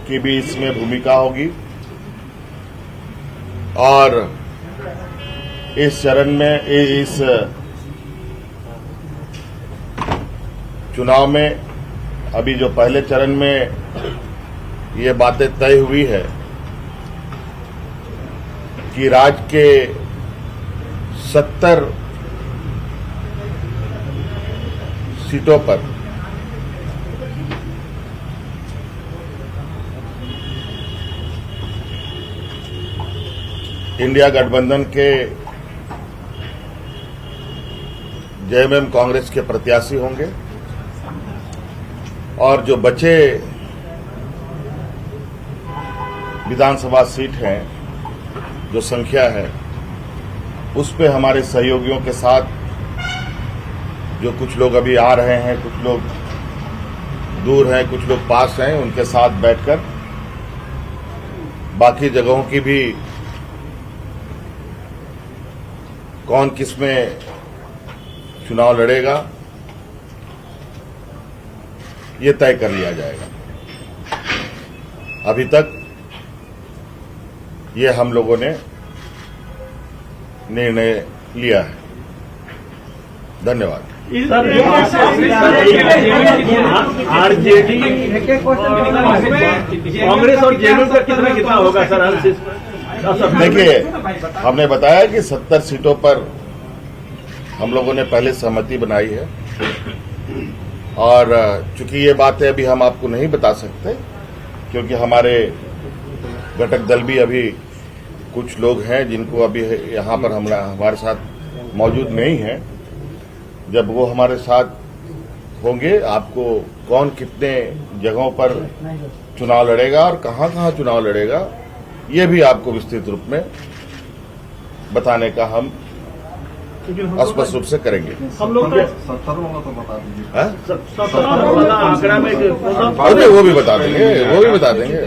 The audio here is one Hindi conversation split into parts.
की भी इसमें भूमिका होगी और इस चरण में, इस चुनाव में अभी जो पहले चरण में ये बातें तय हुई है कि राज्य के 70 सीटों पर इंडिया गठबंधन के जेएमएम कांग्रेस के प्रत्याशी होंगे और जो बचे विधानसभा सीट हैं, जो संख्या है, उस पे हमारे सहयोगियों के साथ जो कुछ लोग अभी आ रहे हैं, कुछ लोग दूर हैं, कुछ लोग पास हैं, उनके साथ बैठकर बाकी जगहों की भी कौन किसमें चुनाव लड़ेगा ये तय कर लिया जाएगा। अभी तक ये हम लोगों ने निर्णय लिया है। धन्यवाद। आरजेडी कांग्रेस और जेडीयू का कितना होगा सर? देखिए, हमने बताया कि 70 सीटों पर हम लोगों ने पहले सहमति बनाई है और चूंकि ये बातें अभी हम आपको नहीं बता सकते क्योंकि हमारे घटक दल भी अभी कुछ लोग हैं जिनको अभी यहाँ पर हमारे साथ मौजूद नहीं है। जब वो हमारे साथ होंगे, आपको कौन कितने जगहों पर चुनाव लड़ेगा और कहाँ चुनाव लड़ेगा ये भी आपको विस्तृत रूप में बताने का हम स्पष्ट रूप से करेंगे। हम लोग 70 होगा तो बता दीजिए। 70 वाला आंकड़ा में वो भी बता देंगे।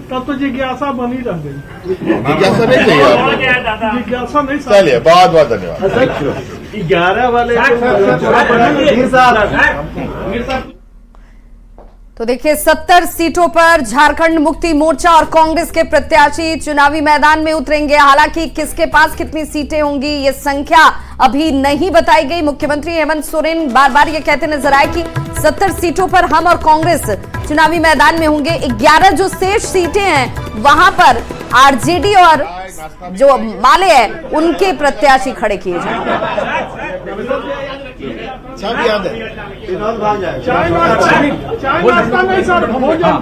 तब तो जिज्ञासा बनी रह गई। जिज्ञासा नहीं चाहिए आपको? जिज्ञासा नहीं। चलिए, बहुत बहुत धन्यवाद। 11 वाले तो देखिए, 70 सीटों पर झारखंड मुक्ति मोर्चा और कांग्रेस के प्रत्याशी चुनावी मैदान में उतरेंगे। हालांकि किसके पास कितनी सीटें होंगी ये संख्या अभी नहीं बताई गई। मुख्यमंत्री हेमंत सोरेन बार बार ये कहते नजर आए कि 70 सीटों पर हम और कांग्रेस चुनावी मैदान में होंगे। 11 जो शेष सीटें हैं वहां पर आरजेडी और जो माले है उनके प्रत्याशी खड़े किए जाएंगे। सब याद है। चाय नाश्ता नहीं सर, भोजन।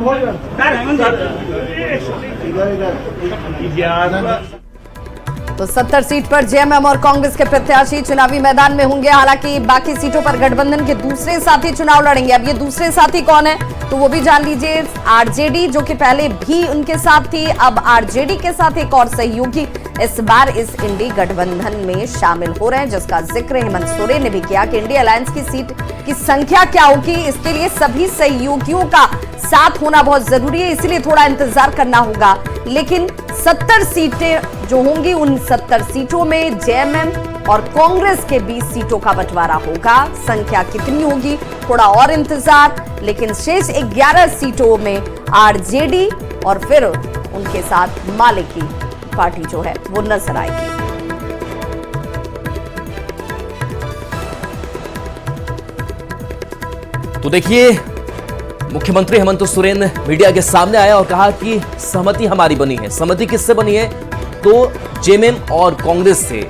तो 70 सीट पर जेएमएम और कांग्रेस के प्रत्याशी चुनावी मैदान में होंगे। हालांकि बाकी सीटों पर गठबंधन के दूसरे साथी चुनाव लड़ेंगे। अब ये दूसरे साथी कौन है तो वो भी जान लीजिए। आरजेडी जो कि पहले भी उनके साथ थी, अब आरजेडी के साथ एक और सहयोगी इस बार इस इंडी गठबंधन में शामिल हो रहे हैं, जिसका जिक्र हेमंत सोरेन ने भी किया कि इंडी अलायंस की सीट की संख्या क्या होगी, इसके लिए सभी सहयोगियों का साथ होना बहुत जरूरी है, इसलिए थोड़ा इंतजार करना होगा। लेकिन 70 सीटें जो होंगी, उन 70 सीटों में जेएमएम और कांग्रेस के 20 सीटों का बंटवारा होगा। संख्या कितनी होगी थोड़ा और इंतजार, लेकिन शेष 11 सीटों में आरजेडी और फिर उनके साथ माले की पार्टी जो है वो नजर आएगी। तो देखिए, मुख्यमंत्री हेमंत सोरेन मीडिया के सामने आया और कहा कि सहमति हमारी बनी है। सहमति किससे बनी है तो जेएमएम और कांग्रेस से,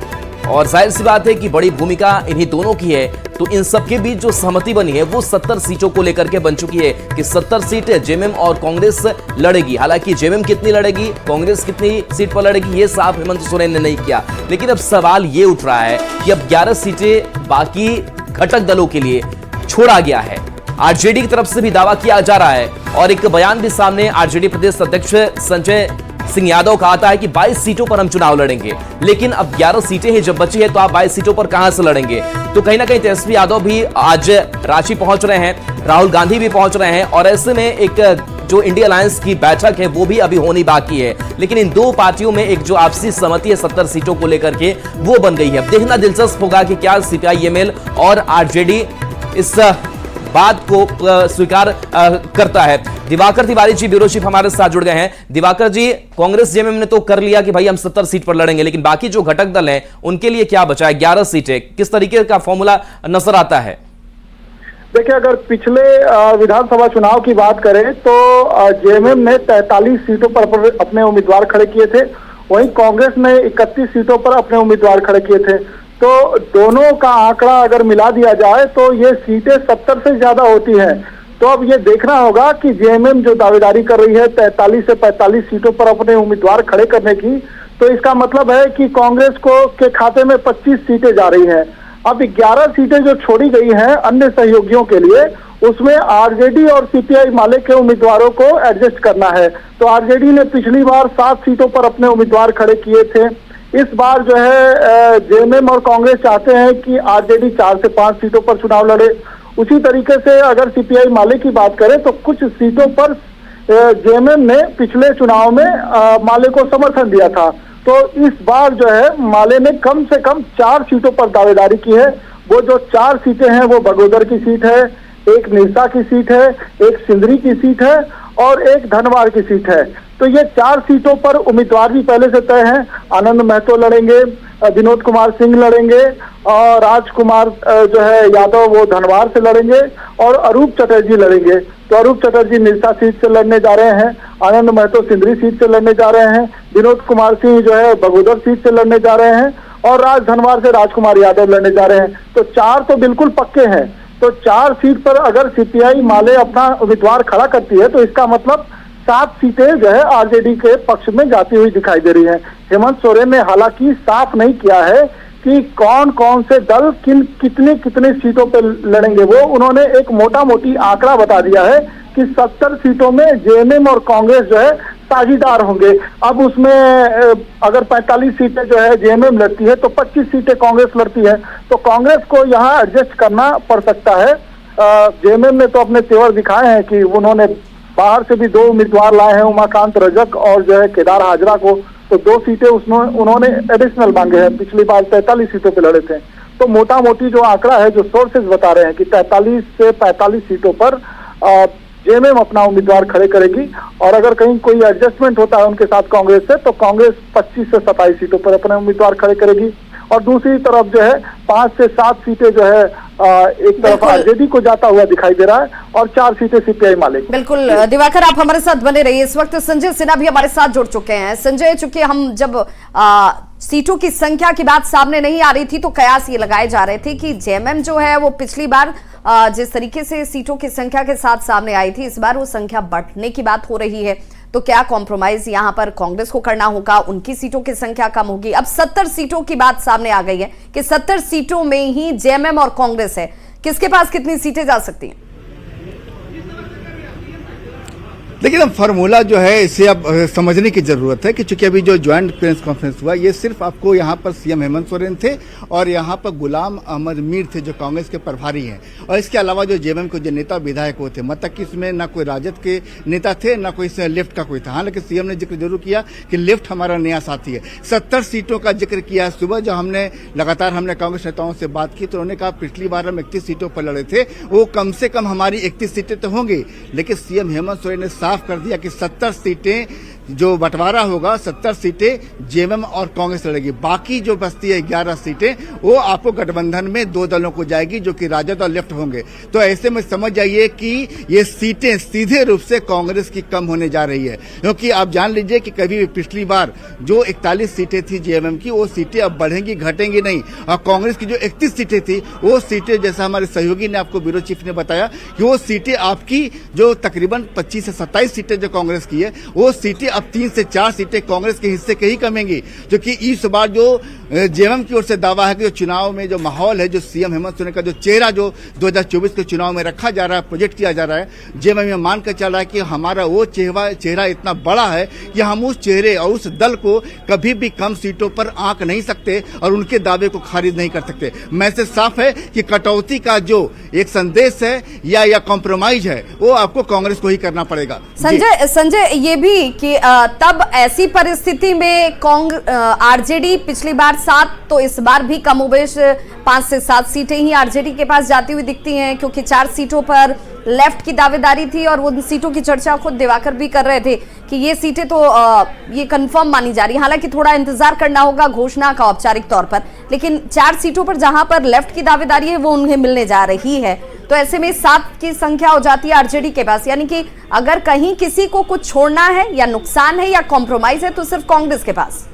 और जाहिर सी बात है कि बड़ी भूमिका इन्हीं दोनों की है। तो इन सबके बीच जो सहमति बनी है वो 70 सीटों को लेकर के बन चुकी है कि 70 सीट जेएमएम और कांग्रेस लड़ेगी। हालांकि जेएमएम कितनी लड़ेगी, कांग्रेस कितनी सीट पर लड़ेगी, ये साफ हेमंत सोरेन ने नहीं किया। लेकिन अब सवाल ये उठ रहा है कि अब 11 सीटें बाकी घटक दलों के लिए छोड़ा गया है। आरजेडी की तरफ से भी दावा किया जा रहा है और एक बयान भी सामने आरजेडी प्रदेश अध्यक्ष संजय सिंह यादव का आता है कि 22 सीटों पर हम चुनाव लड़ेंगे। लेकिन अब 11 सीटें ही जब बची है तो आप 22 सीटों पर कहां से लड़ेंगे। तो कहीं ना कहीं तेजस्वी यादव भी आज रांची पहुंच रहे हैं, राहुल गांधी भी पहुंच रहे हैं और ऐसे में एक जो इंडिया अलायंस की बैठक है वो भी अभी होनी बाकी है। लेकिन इन दो पार्टियों में एक जो आपसी सहमति है 70 सीटों को लेकर के वो बन गई है। अब देखना दिलचस्प होगा कि क्या सीपीआई-एमएल और आरजेडी इस बात को स्वीकार करता है। दिवाकर तिवारी जी ब्यूरो चीफ हमारे साथ जुड़ गए हैं। दिवाकर जी, कांग्रेस जेएमएम ने तो कर लिया कि भाई हम 70 सीट पर लड़ेंगे, लेकिन बाकी जो घटक दल हैं उनके लिए क्या बचा है? 11 सीटें, किस तरीके का फॉर्मूला नजर आता है? देखिए, अगर पिछले विधानसभा चुनाव की बात करें तो जेएमएम ने 43 सीटों पर अपने उम्मीदवार खड़े किए थे, वहीं कांग्रेस ने 31 सीटों पर अपने उम्मीदवार खड़े किए थे। तो दोनों का आंकड़ा अगर मिला दिया जाए तो ये सीटें 70 से ज्यादा होती हैं। तो अब ये देखना होगा कि जेएमएम जो दावेदारी कर रही है 43 से 45 सीटों पर अपने उम्मीदवार खड़े करने की, तो इसका मतलब है कि कांग्रेस को के खाते में 25 सीटें जा रही हैं। अब 11 सीटें जो छोड़ी गई हैं अन्य सहयोगियों के लिए, उसमें आरजेडी और सीपीआई माले के उम्मीदवारों को एडजस्ट करना है। तो आरजेडी ने पिछली बार 7 सीटों पर अपने उम्मीदवार खड़े किए थे। इस बार जो है जेएमएम और कांग्रेस चाहते हैं कि आरजेडी 4 से 5 सीटों पर चुनाव लड़े। उसी तरीके से अगर सीपीआई माले की बात करें तो कुछ सीटों पर जेएमएम ने पिछले चुनाव में माले को समर्थन दिया था। तो इस बार जो है माले ने कम से कम 4 सीटों पर दावेदारी की है। वो जो 4 सीटें हैं वो बगोदर की सीट है, एक निरसा की सीट है, एक सिंदरी की सीट है और एक धनवार की सीट है। तो ये 4 सीटों पर उम्मीदवार भी पहले से तय हैं। आनंद महतो लड़ेंगे, विनोद कुमार सिंह लड़ेंगे और राजकुमार जो है यादव वो धनवार से लड़ेंगे और अरूप चटर्जी लड़ेंगे। तो अरूप चटर्जी निरसा सीट से लड़ने जा रहे हैं, आनंद महतो सिंदरी सीट से लड़ने जा रहे हैं, विनोद कुमार सिंह जो है बगोदर सीट से लड़ने जा रहे हैं और राज धनवार से राजकुमार यादव लड़ने जा रहे हैं। तो 4 तो बिल्कुल पक्के हैं। तो 4 सीट पर अगर सीपीआई माले अपना उम्मीदवार खड़ा करती है तो इसका मतलब 7 सीटें जो है आरजेडी के पक्ष में जाती हुई दिखाई दे रही है। हेमंत सोरेन ने हालांकि साफ नहीं किया है कि कौन कौन से दल कितने सीटों पर लड़ेंगे। वो उन्होंने एक मोटा मोटी आंकड़ा बता दिया है कि 70 सीटों में जेएमएम और कांग्रेस जो है साझीदार होंगे। अब उसमें अगर 45 सीटें जो है जेएमएम लड़ती है तो 25 सीटें कांग्रेस लड़ती है। तो कांग्रेस को यहाँ एडजस्ट करना पड़ सकता है। जेएमएम ने तो अपने तेवर दिखाए हैं कि उन्होंने बाहर से भी 2 उम्मीदवार लाए हैं, उमाकांत रजक और जो है केदार हाजरा को। तो 2 सीटें उन्होंने एडिशनल मांगे हैं। पिछली बार 43 सीटों पे लड़े थे। तो मोटा मोटी जो आंकड़ा है, जो सोर्सेज बता रहे हैं कि 43 से 45 सीटों पर जेएमएम अपना उम्मीदवार खड़े करेगी और अगर कहीं कोई एडजस्टमेंट होता है उनके साथ कांग्रेस से तो कांग्रेस 25 से 27 सीटों पर अपने उम्मीदवार खड़े करेगी। और दूसरी तरफ जो है 5 से 7 सीटें जो है एक तरफ आरजेडी को जाता हुआ दिखाई दे रहा है और 4 सीटें सीपीआई माले। बिल्कुल दिवाकर, आप हमारे साथ बने रहिए। इस वक्त संजय सिन्हा भी हमारे साथ जुड़ चुके हैं। संजय, चूंकि हम जब सीटों की संख्या की बात सामने नहीं आ रही थी तो कयास ये लगाए जा रहे थे कि जेएमएम जो है वो पिछली बार जिस तरीके से सीटों की संख्या के साथ सामने आई थी, इस बार वो संख्या बढ़ने की बात हो रही है। तो क्या कॉम्प्रोमाइज यहां पर कांग्रेस को करना होगा? उनकी सीटों की संख्या कम होगी। अब 70 सीटों की बात सामने आ गई है कि 70 सीटों में ही जेएमएम और कांग्रेस है। किसके पास कितनी सीटें जा सकती हैं? लेकिन अब फार्मूला जो है इसे अब समझने की जरूरत है कि चूंकि अभी जो ज्वाइंट प्रेस कॉन्फ्रेंस हुआ ये सिर्फ आपको यहाँ पर सीएम हेमंत सोरेन थे और यहाँ पर गुलाम अहमद मीर थे जो कांग्रेस के प्रभारी हैं, और इसके अलावा जो जेएमएम के जो नेता विधायक वो थे। मतलब कि इसमें ना कोई राजद के नेता थे ना कोई लेफ्ट का कोई था। हालांकि सीएम ने जिक्र जरूर किया कि लेफ्ट हमारा नया साथी है। 70 सीटों का जिक्र किया। सुबह जो हमने कांग्रेस नेताओं से बात की तो उन्होंने कहा पिछली बार हम 31 सीटों पर लड़े थे, वो कम से कम हमारी 31 सीटें तो होंगी। लेकिन सीएम हेमंत सोरेन ने साफ कर दिया कि 70 सीटें जो बंटवारा होगा 70 सीटें जेएमएम और कांग्रेस लड़ेगी। बाकी जो बचती है 11 सीटें वो आपको गठबंधन में 2 दलों को जाएगी जो कि राजद और लेफ्ट होंगे। तो ऐसे में समझ जाइए कि ये सीटें सीधे रूप से कांग्रेस की कम होने जा रही है, क्योंकि आप जान लीजिए कि कभी भी पिछली बार जो 41 सीटें थी जेएमएम की वो सीटें अब बढ़ेंगी घटेंगी नहीं। और कांग्रेस की जो 31 सीटें थी वो सीटें जैसा हमारे सहयोगी ने आपको ब्यूरो चीफ ने बताया कि वो सीटें आपकी जो तकरीबन 25 से 27 सीटें जो कांग्रेस की है वो सीटें अब 3 से 4 सीटें कांग्रेस के हिस्से के ही कमेंगी। क्योंकि इस बार जो जेएमएम की ओर से दावा है कि जो चुनाव में जो माहौल है, जो सीएम हेमंत सोरेन का जो चेहरा जो 2024 के चुनाव में रखा जा रहा है, प्रोजेक्ट किया जा रहा है, जेएमएम ये मान कर चल रहा है कि हमारा वो चेहरा इतना बड़ा है कि हम उस चेहरे और उस दल को कभी भी कम सीटों पर आंक नहीं सकते और उनके दावे को खारिज नहीं कर सकते। मैसेज साफ है कि कटौती का जो एक संदेश है या कॉम्प्रोमाइज है वो आपको कांग्रेस को ही करना पड़ेगा। संजय, ये भी कि तब ऐसी परिस्थिति में आरजेडी पिछली बार 7 तो इस बार भी कमोबेश 5 से 7 सीटें ही आरजेडी के पास जाती हुई दिखती हैं, क्योंकि 4 सीटों पर लेफ्ट की दावेदारी थी और वो सीटों की चर्चा खुद दिवाकर भी कर रहे थे कि ये सीटें तो ये कंफर्म मानी जा रही है। हालांकि थोड़ा इंतजार करना होगा घोषणा का औपचारिक तौर पर, लेकिन 4 सीटों पर जहां पर लेफ्ट की दावेदारी है वो उन्हें मिलने जा रही है। तो ऐसे में 7 की संख्या हो जाती है आरजेडी के पास, यानी कि अगर कहीं किसी को कुछ छोड़ना है या नुकसान है या कॉम्प्रोमाइज है तो सिर्फ कांग्रेस के पास।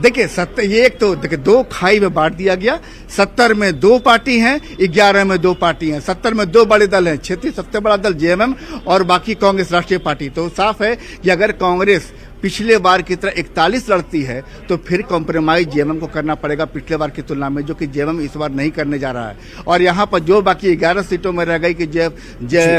देखिए 70 ये एक तो देखिए 2 खाई में बांट दिया गया। 70 में 2 पार्टी हैं, 11 में 2 पार्टी हैं। 70 में 2 बड़े दल हैं, क्षेत्रीय सबसे बड़ा दल जेएमएम और बाकी कांग्रेस राष्ट्रीय पार्टी। तो साफ है कि अगर कांग्रेस पिछले बार की तरह 41 लड़ती है तो फिर कॉम्प्रोमाइज जेएमएम को करना पड़ेगा पिछले बार की तुलना में, जो कि जेएमएम इस बार नहीं करने जा रहा है। और यहाँ पर जो बाकी 11 सीटों में रह गई कि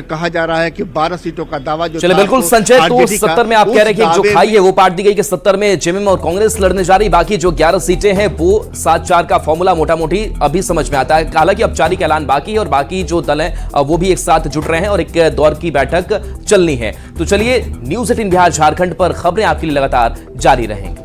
कहा जा रहा है कि 12 सीटों का दावा जो चले बिल्कुल संजय, तो 70 में आप कह रहे हैं कि जो खाई है वो पार्ट दी गई कि 70 में जेएमएम और कांग्रेस लड़ने जा रही, बाकी जो 11 सीटें हैं वो 7-4 का फॉर्मूला मोटा मोटी अभी समझ में आता है। हालांकि औपचारिक ऐलान बाकी है और बाकी जो दल हैं वो भी एक साथ जुट रहे हैं और एक दौर की बैठक चलनी है। तो चलिए न्यूज़ 18 बिहार झारखंड पर खबरें आपके लिए लगातार जारी रहेंगी।